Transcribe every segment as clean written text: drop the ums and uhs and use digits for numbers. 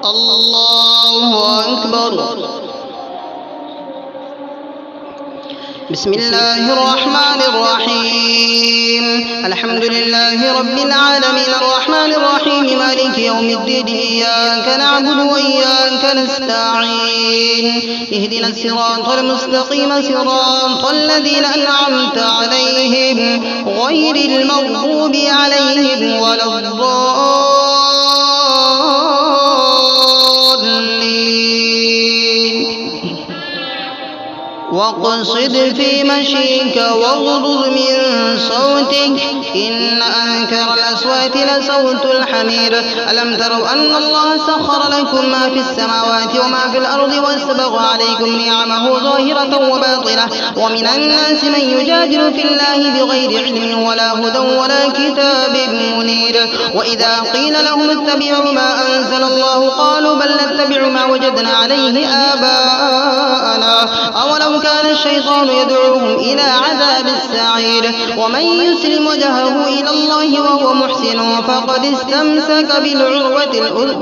الله أكبر. بسم الله الرحمن الرحيم. الحمد لله رب العالمين الرحمن الرحيم مالك يوم الدين إياك نعبد وإياك نستعين اهدنا الصراط المستقيم صراط الذين أنعمت عليهم غير المغضوب عليهم ولا واقصد في مشيك واغضض من صوتك إن أنكر الأصوات لصوت الحمير. ألم تروا أن الله سخر لكم ما في السماوات وما في الأرض وأسبغ عليكم نعمه ظاهرة وباطنة ومن الناس من يجادل في الله بغير علم ولا هدى ولا كتاب منير. وإذا قيل لهم اتبعوا ما أنزل الله قالوا بل نتبع ما وجدنا عليه آباءنا أولو كان الشيطان يدعوهم إلى عذاب السعير. ومن يسلم وجهه إلى الله وهو محسن فقد استمسك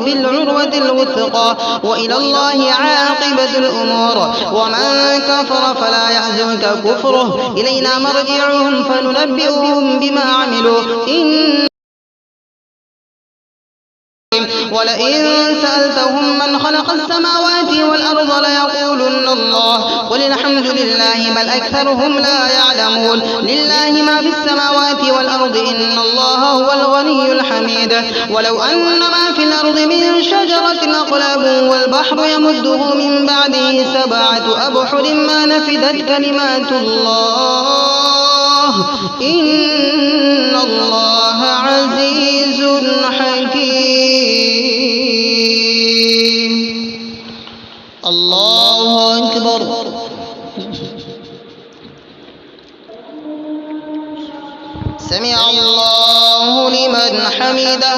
بالعروة الوثقى وإلى الله عاقبة الأمور. ومن كفر فلا يحزنك كفره إلينا مرجعهم فننبئهم بما عملوا ولئن سألتهم من خلق السماوات والأرض ليقولن الله قل الحمد لله بل أكثرهم لا يعلمون. لله ما في السماوات والأرض إن الله هو الغني الحميد. ولو أن ما في الأرض من شجرة أقلام والبحر يمده من بعده 7 أبحر ما نفدت كلمات الله إن الله عزيز حكيم. الله أكبر. سمع الله لمن حمده.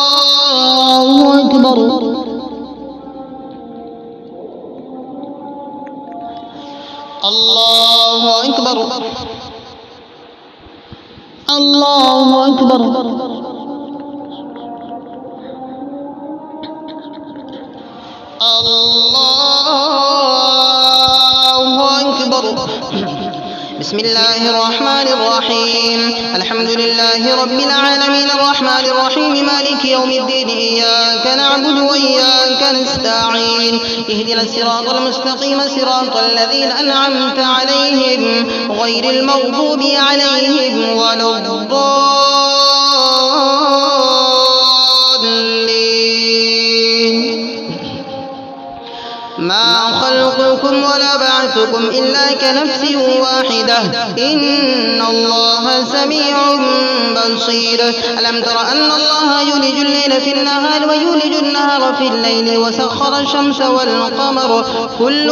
الله أكبر. الله أكبر. الله أكبر. الله أكبر. بسم الله الرحمن الرحيم. الحمد لله رب العالمين الرحمن الرحيم مالك يوم الدين إياك نعبد وإياك نستعين اهدنا الصراط المستقيم صراط الذين أنعمت عليهم غير المغضوب عليهم ولا الضالين. ما خلقكم ولا بعثكم إلا كنفس واحدة إن الله سميع بصير. ألم تر أن الله يولج الليل في النهار ويولج النهار في الليل وسخر الشمس والقمر كل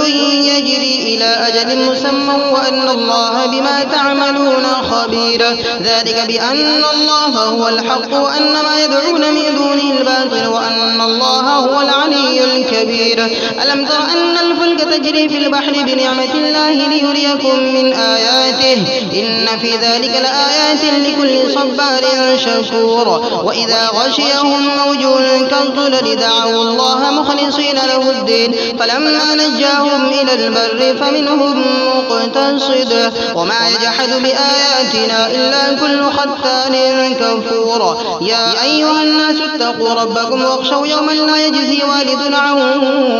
يجري إلى أجل مسمى وأن الله بما تعملون خبير. ذلك بأن الله هو الحق وأن ما يدعون من دونه الباطل وأن الله هو العلي الكبير. ألم تر أن الفلك تجري في البحر بنعمة الله ليريكم من آياته إن في ذلك لآيات لكل صبار شكور. وإذا غشيهم موج كالظلل دعوا الله مخلصين له الدين فلما نجاهم إلى البر فمنهم مقتصد وما يجحد بآياتنا إلا كل ختان كفور. يا أيها الناس اتقوا ربكم واخشوا يوما لا يجزي والد عن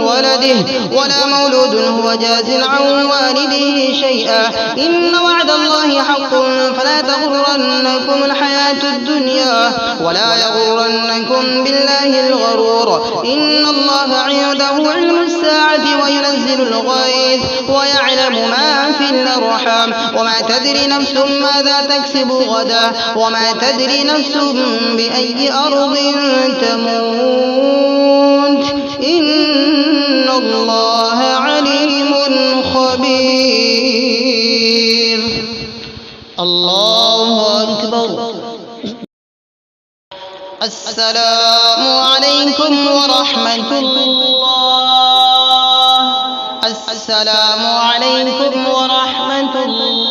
ولده ولا مولود هو جاز عن والده شيئا إن وعد الله حق فلا تغرنكم الحياة الدنيا ولا يغرنكم بالله الغرور. إن الله عنده علم الساعة وينزل الغيث ويعلم ما في الأرحام وما تدري نفس ماذا تكسب غدا وما تدري نفس بأي أرض تموت إن الله عليم خبير. الله أكبر. السلام عليكم ورحمة الله. السلام عليكم ورحمة الله.